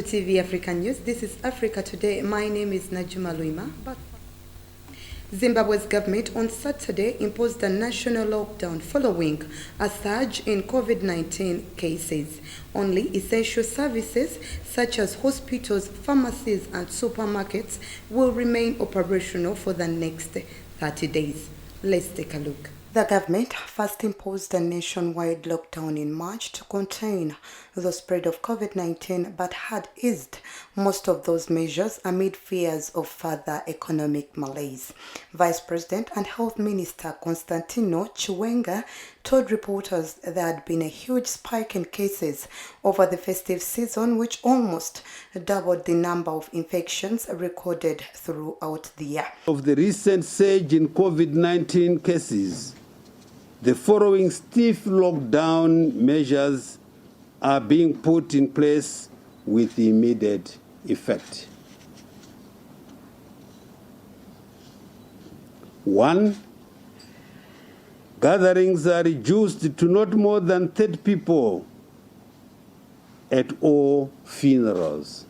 to TV Africa News. This is Africa Today. My name is Najuma Luima. Zimbabwe's government on Saturday imposed a national lockdown following a surge in COVID-19 cases. Only essential services such as hospitals, pharmacies and supermarkets will remain operational for the next 30 days. Let's take a look. The government first imposed a nationwide lockdown in March to contain the spread of COVID-19, but had eased most of those measures amid fears of further economic malaise. Vice President and Health Minister Constantino Chiwenga told reporters there had been a huge spike in cases over the festive season, which almost doubled the number of infections recorded throughout the year. Of the recent surge in COVID-19 cases, the following stiff lockdown measures are being put in place with immediate effect. 1. Gatherings are reduced to not more than 30 people at all funerals.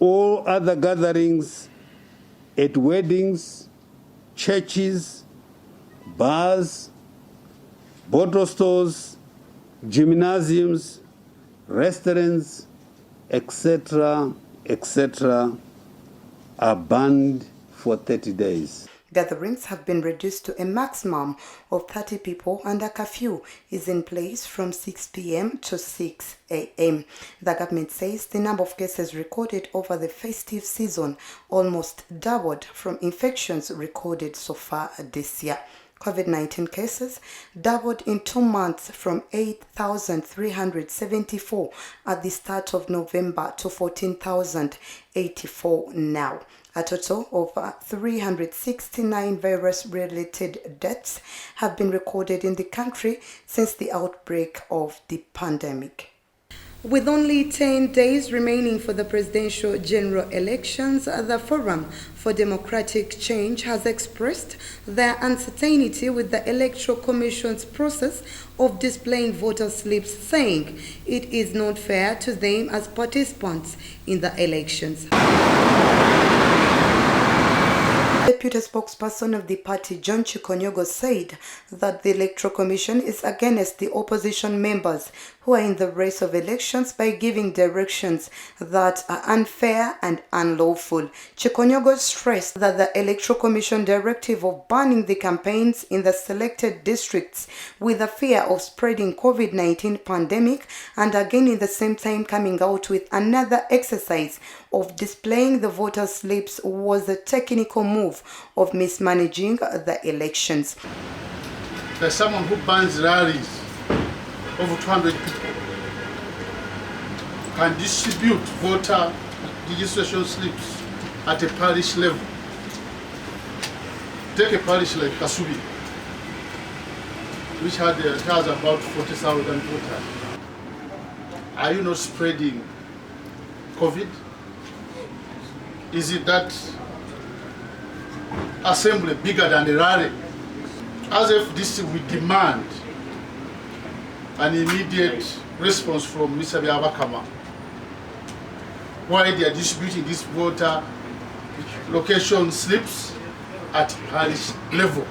All other gatherings at weddings, churches, bars, bottle stores, gymnasiums, restaurants, etc., are banned for 30 days. Gatherings have been reduced to a maximum of 30 people and a curfew is in place from 6 p.m. to 6 a.m. The government says the number of cases recorded over the festive season almost doubled from infections recorded so far this year. COVID-19 cases doubled in 2 months from 8,374 at the start of November to 14,084 now. A total of 369 virus-related deaths have been recorded in the country since the outbreak of the pandemic. With only 10 days remaining for the presidential general elections, the Forum for Democratic Change has expressed their uncertainty with the Electoral Commission's process of displaying voter slips, saying it is not fair to them as participants in the elections. Deputy spokesperson of the party, John Chikonyogo, said that the Electoral Commission is against the opposition members who are in the race of elections by giving directions that are unfair and unlawful. Chikonyogo stressed that the Electoral Commission directive of banning the campaigns in the selected districts with the fear of spreading COVID-19 pandemic, and again in the same time coming out with another exercise of displaying the voter slips, was a technical move of mismanaging the elections. There's someone who bans rallies over 200 people can distribute voter registration slips at a parish level. Take a parish like Kasubi, which has about 40,000 voters. Are you not spreading COVID? Is it that assembly bigger than a rally? As if this will demand an immediate response from Mr. Byabakama, why they are distributing this voter location slips at parish level.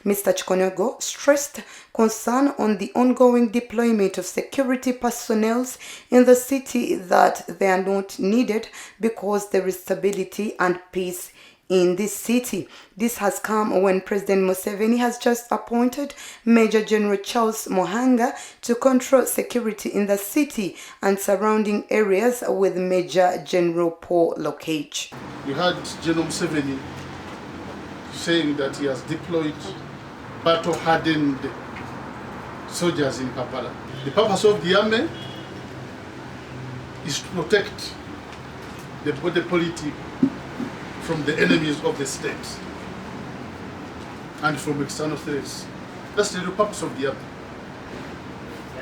Mr. Chikonyogo stressed concern on the ongoing deployment of security personnel in the city, that they are not needed because there is stability and peace in this city. This has come when President Museveni has just appointed Major General Charles Mohanga to control security in the city and surrounding areas with Major General Paul Lokech. You heard General Museveni saying that he has deployed battle-hardened soldiers in Kampala. The purpose of the army is to protect the body politic from the enemies of the state and from external threats. That's the real purpose of the army.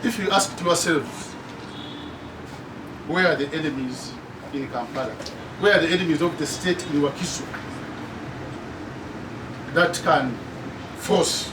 If you ask yourselves, where are the enemies in Kampala? Where are the enemies of the state in Wakiso that can force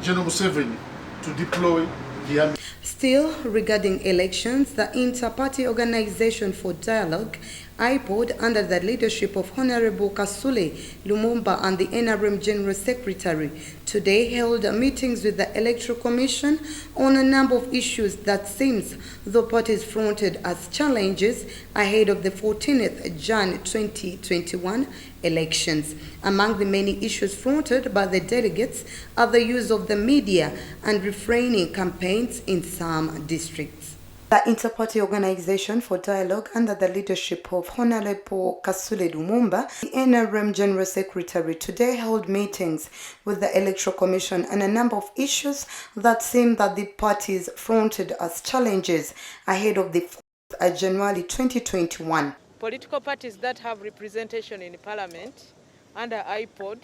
General Museveni to deploy the army? Still, regarding elections, the Inter-Party Organization for Dialogue, IPOD, under the leadership of Honorable Kasule Lumumba and the NRM General Secretary, today held meetings with the Electoral Commission on a number of issues that seems the parties fronted as challenges ahead of the 14th Jan 2021 elections. Among the many issues fronted by the delegates are the use of the media and refraining campaigns in some districts. The Inter-Party Organization for Dialogue, under the leadership of Honorable Kasule Lumumba, the NRM General Secretary, today held meetings with the Electoral Commission on a number of issues that seem that the parties fronted as challenges ahead of the 4th January 2021. Political parties that have representation in Parliament under IPOD,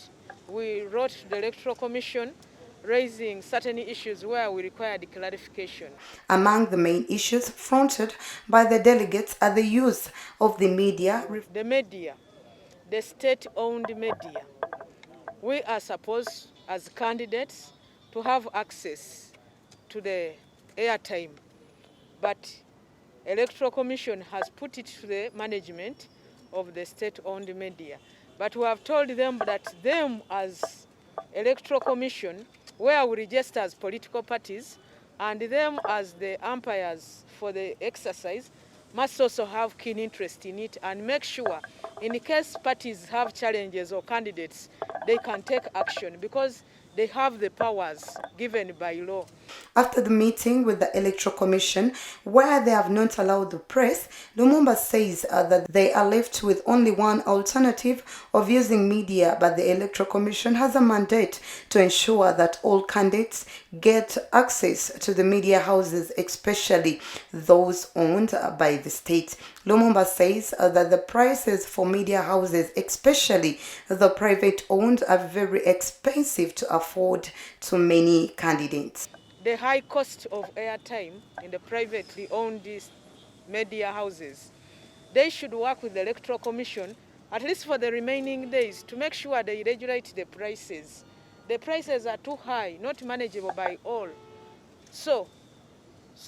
we wrote to the Electoral Commission raising certain issues where we required clarification. Among the main issues fronted by the delegates are the use of the media. The media, the state-owned media. We are supposed, as candidates, to have access to the airtime, but Electoral Commission has put it to the management of the state-owned media. But we have told them that them as Electoral Commission, where we register as political parties, and them as the umpires for the exercise, must also have keen interest in it and make sure, in case parties have challenges or candidates, they can take action because they have the powers given by law. After the meeting with the Electoral Commission, where they have not allowed the press, Lumumba says that they are left with only one alternative of using media, but the Electoral Commission has a mandate to ensure that all candidates get access to the media houses, especially those owned by the state. Lumumba says that the prices for media houses, especially the private-owned, are very expensive to afford to many candidates. The high cost of airtime in the privately owned media houses, they should work with the Electoral Commission, at least for the remaining days, to make sure they regulate the prices. The prices are too high, not manageable by all. So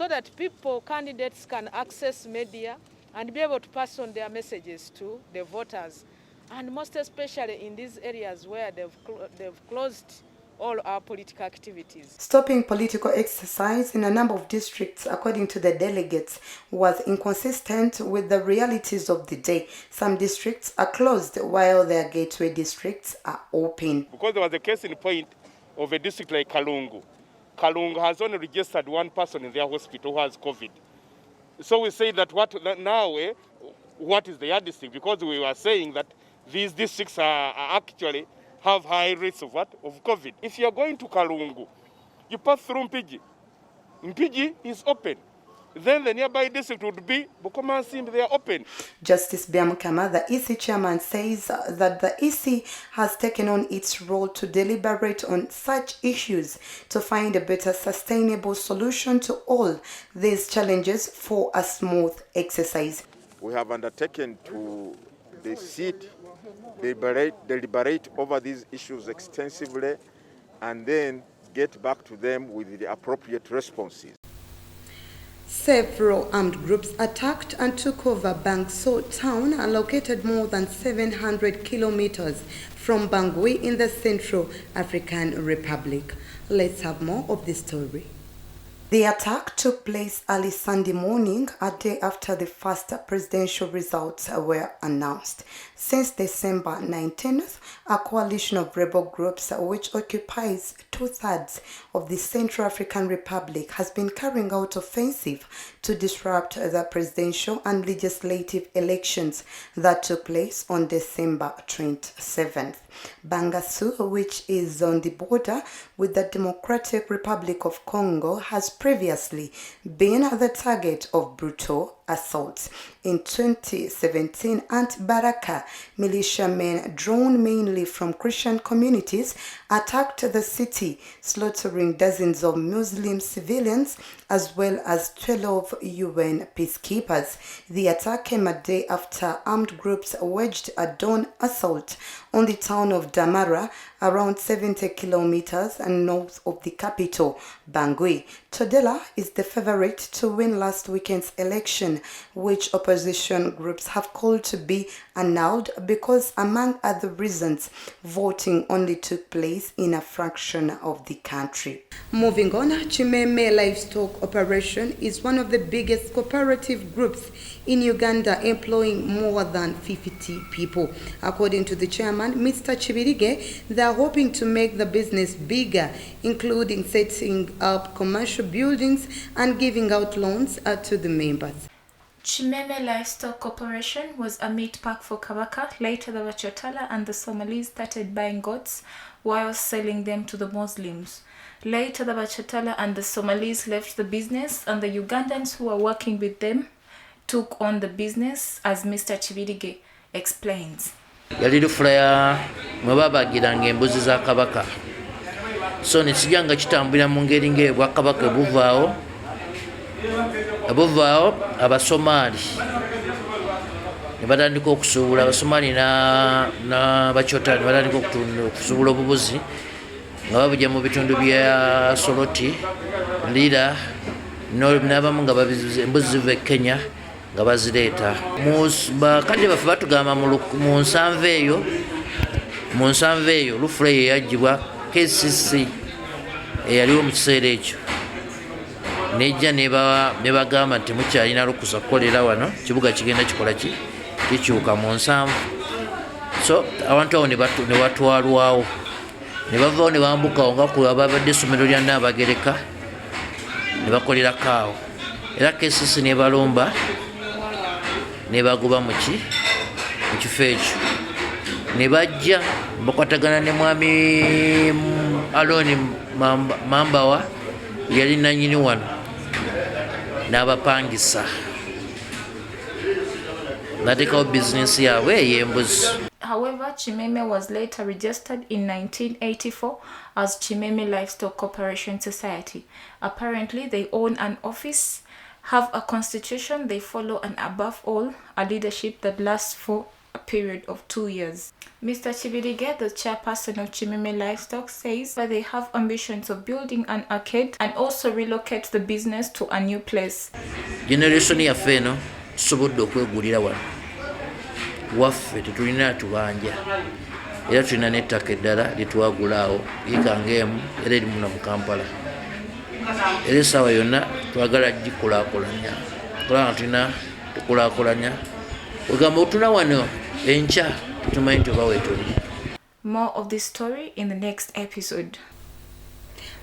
that people, candidates can access media and be able to pass on their messages to the voters, and most especially in these areas where they've closed all our political activities. Stopping political exercise in a number of districts, according to the delegates, was inconsistent with the realities of the day. Some districts are closed while their gateway districts are open. Because there was a case in point of a district like Kalungu. Kalungu has only registered one person in their hospital who has COVID. So we say that what is the other district? Because we were saying that these districts are actually have high rates of what? Of COVID. If you are going to Kalungu, you pass through Mpigi. Mpigi is open. Then the nearby district would be Bukomansimbi, they are open. Justice Biamukama, the EC chairman, says that the EC has taken on its role to deliberate on such issues to find a better sustainable solution to all these challenges for a smooth exercise. We have undertaken to sit, deliberate over these issues extensively, and then get back to them with the appropriate responses. Several armed groups attacked and took over Bangso town, located more than 700 kilometers from Bangui in the Central African Republic. Let's have more of this story. The attack took place early Sunday morning, a day after the first presidential results were announced. Since December 19th, a coalition of rebel groups, which occupies 2/3 of the Central African Republic, has been carrying out offensive to disrupt the presidential and legislative elections that took place on December 27th. Bangassou, which is on the border with the Democratic Republic of Congo, has previously been the target of brutal assaults. In 2017, Anti-Baraka militiamen drawn mainly from Christian communities attacked the city, slaughtering dozens of Muslim civilians as well as 12 UN peacekeepers. The attack came a day after armed groups waged a dawn assault on the town of Damara, around 70 kilometers north of the capital, Bangui. Todela is the favorite to win last weekend's election, which opposition groups have called to be annulled because, among other reasons, voting only took place in a fraction of the country. Moving on, Chimeme Livestock Operation is one of the biggest cooperative groups in Uganda, employing more than 50 people. According to the chairman, Mr. Chibirige, they are hoping to make the business bigger, including setting up commercial buildings and giving out loans to the members. Chimeme Livestock Corporation was a meat pack for Kabaka. Later, the Bachotala and the Somalis started buying goats while selling them to the Muslims. Later, the Bachotala and the Somalis left the business, and the Ugandans who were working with them took on the business, as Mr. Chibidige explains. Yali lufulaya mwe babagiranga embuzi za Kabaka, so nekijanga kitambulira mu ngeri ng'ebwakabaka ebuvaawo Abasomali ne batandika okusuubula, Abasomali n'Abachotala ne batandika okusuubula obubuzi nga babujja mu bitundu bya Soroti, Lira, n'abamu nga embuzi ziva e Kenya nga bazireeta. Bakadde baffe batugamba mu nsanvu eyo lufula eyo yaggyibwa KCC eyaliwo mu kiseera ekyo nejja ne bagamba nti temukyalina lukusa kukolera wano, kibuga kigenda kikola kikyuka mu nsanvu. So abantu awo ne batwalwawo, ne bavaawo ne bambukawo nga ku ababadde essomero lya Nnaabagereka ne bakolerako awo, era KCC ne balomba ne bagoba mu kifo ekyo, ne bajja bakwatagana ne mwami Aloni Mambawa yali nannyini wano n'abapangisa nateekawo bizinesi yaabwe ey'embuzi. However, Chimeme was later registered in 1984 as Chimeme Livestock Corporation Society. Apparently, they own an office, have a constitution they follow, and above all, a leadership that lasts for a period of 2 years. Mr. Chibidige, the chairperson of Chimeme Livestock, says that they have ambitions of building an arcade and also relocate the business to a new place. Generation yaffe eno tusobodde okwegulira wano waffe, tetulina tubanja, era tulina n'ettaka eddala lyetwagulaawo yiika ng'emu era eri muno mu Kampala. Era essaawa yonna twagala gikulaakulanya, kulanga tulina tukulaakulanya, wegamba otuna wano enkya tumanyi nti oba weetuli. More of this story in the next episode.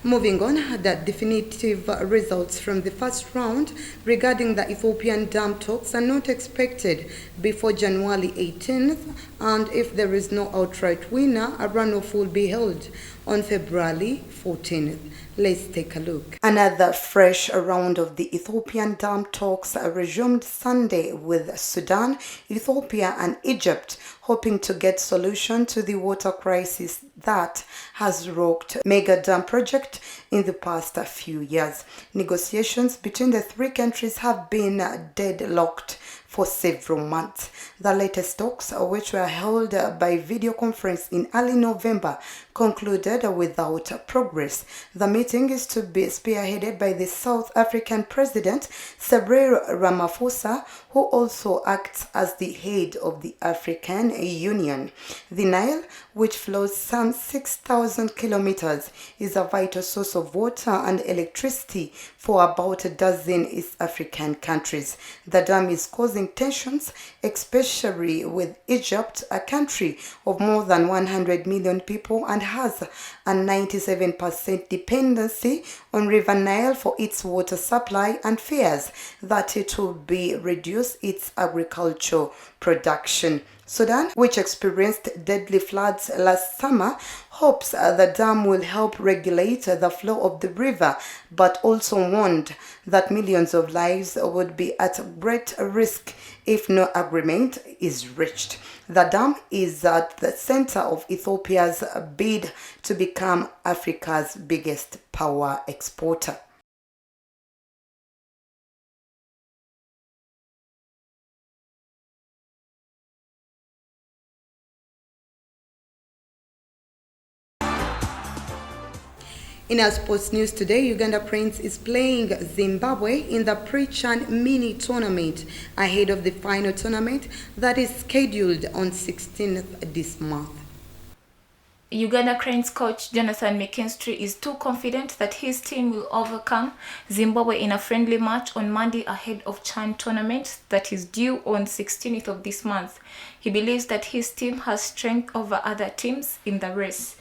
Moving on, the definitive results from the first round regarding the Ethiopian dam talks are not expected before January 18th, and if there is no outright winner, a runoff will be held on February 14th. Let's take a look. Another fresh round of the Ethiopian dam talks resumed Sunday with Sudan, Ethiopia and Egypt hoping to get solution to the water crisis that has rocked mega dam project in the past few years. Negotiations between the three countries have been deadlocked for several months. The latest talks, which were held by video conference in early November, concluded without progress. The meeting is to be spearheaded by the South African President Cyril Ramaphosa, who also acts as the head of the African Union. The Nile, which flows some 6,000 kilometers, is a vital source of water and electricity for about a dozen East African countries. The dam is causing tensions, especially with Egypt, a country of more than 100 million people and has a 97% dependency on River Nile for its water supply, and fears that it will be reduce its agricultural production. Sudan, which experienced deadly floods last summer, hopes the dam will help regulate the flow of the river, but also warned that millions of lives would be at great risk if no agreement is reached. The dam is at the center of Ethiopia's bid to become Africa's biggest power exporter. In our sports news today, Uganda Cranes is playing Zimbabwe in the Pre-Chan mini tournament ahead of the final tournament that is scheduled on 16th this month. Uganda Cranes coach Jonathan McKinstry is too confident that his team will overcome Zimbabwe in a friendly match on Monday ahead of Chan tournament that is due on 16th of this month. He believes that his team has strength over other teams in the race.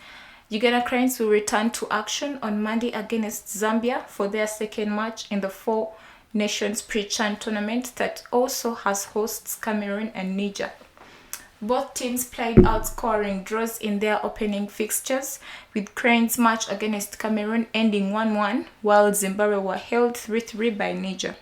Uganda Cranes will return to action on Monday against Zambia for their second match in the Four Nations Pre-Chan tournament that also has hosts Cameroon and Niger. Both teams played out-scoring draws in their opening fixtures, with Cranes' match against Cameroon ending 1-1, while Zimbabwe were held 3-3 by Niger.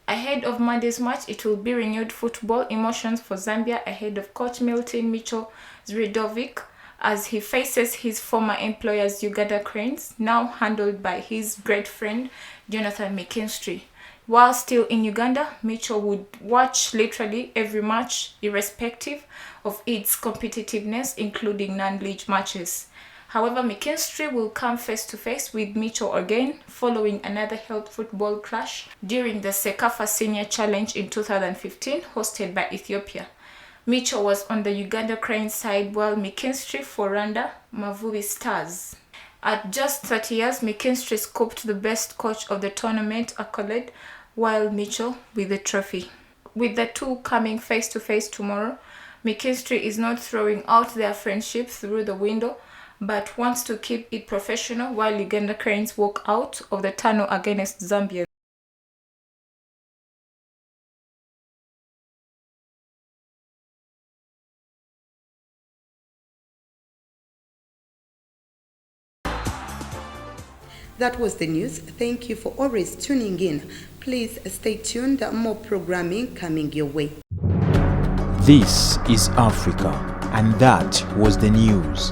Ahead of Monday's match, it will be renewed football emotions for Zambia ahead of coach Milton Mitchell Zridovic, as he faces his former employers Uganda Cranes, now handled by his great friend Jonathan McKinstry. While still in Uganda, Mitchell would watch literally every match, irrespective of its competitiveness, including non-league matches. However, McKinstry will come face-to-face with Mitchell again, following another held football clash during the Sekafa Senior Challenge in 2015, hosted by Ethiopia. Mitchell was on the Uganda Cranes side, while McKinstry for Rwanda Mavubi Stars. At just 30 years, McKinstry scooped the best coach of the tournament accolade, while Mitchell with the trophy. With the two coming face-to-face tomorrow, McKinstry is not throwing out their friendship through the window, but wants to keep it professional while Uganda Cranes walk out of the tunnel against Zambia. That was the news. Thank you for always tuning in. Please stay tuned. More programming coming your way. This is Africa, and that was the news.